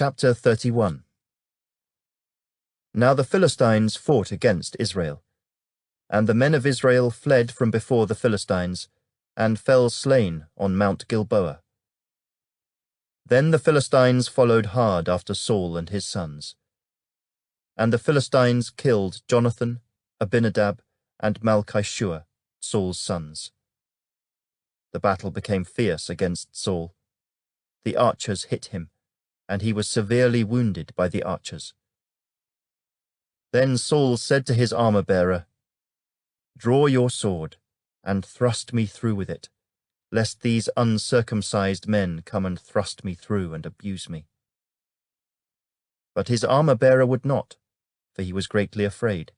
Chapter 31. Now the Philistines fought against Israel, and the men of Israel fled from before the Philistines, and fell slain on Mount Gilboa. Then the Philistines followed hard after Saul and his sons. And the Philistines killed Jonathan, Abinadab, and Malchishua, Saul's sons. The battle became fierce against Saul. The archers hit him, and he was severely wounded by the archers. Then Saul said to his armor-bearer, "Draw your sword, and thrust me through with it, lest these uncircumcised men come and thrust me through and abuse me." But his armor-bearer would not, for he was greatly afraid.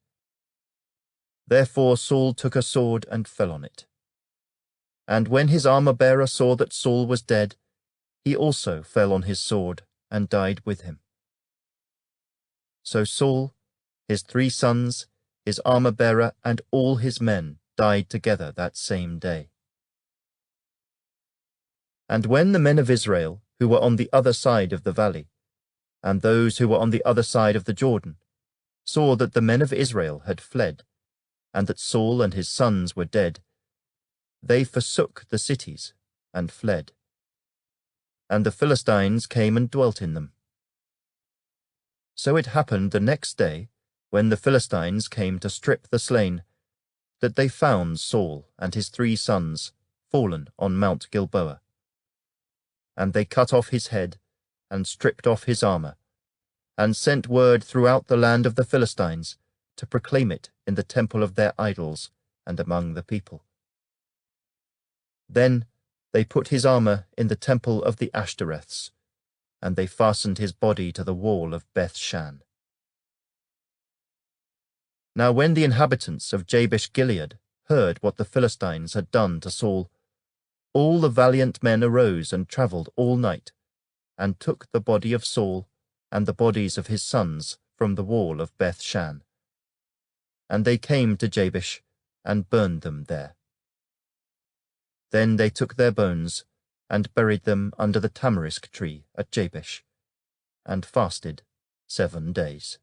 Therefore Saul took a sword and fell on it. And when his armor-bearer saw that Saul was dead, he also fell on his sword and died with him. So Saul, his 3 sons, his armor-bearer, and all his men died together that same day. And when the men of Israel, who were on the other side of the valley, and those who were on the other side of the Jordan, saw that the men of Israel had fled, and that Saul and his sons were dead, they forsook the cities and fled. And the Philistines came and dwelt in them. So it happened the next day, when the Philistines came to strip the slain, that they found Saul and his 3 sons fallen on Mount Gilboa. And they cut off his head, and stripped off his armor, and sent word throughout the land of the Philistines to proclaim it in the temple of their idols and among the people. Then they put his armor in the temple of the Ashtoreths, and they fastened his body to the wall of Beth-shan. Now when the inhabitants of Jabesh-Gilead heard what the Philistines had done to Saul, all the valiant men arose and travelled all night, and took the body of Saul and the bodies of his sons from the wall of Beth-shan. And they came to Jabesh and burned them there. Then they took their bones and buried them under the tamarisk tree at Jabesh, and fasted 7 days.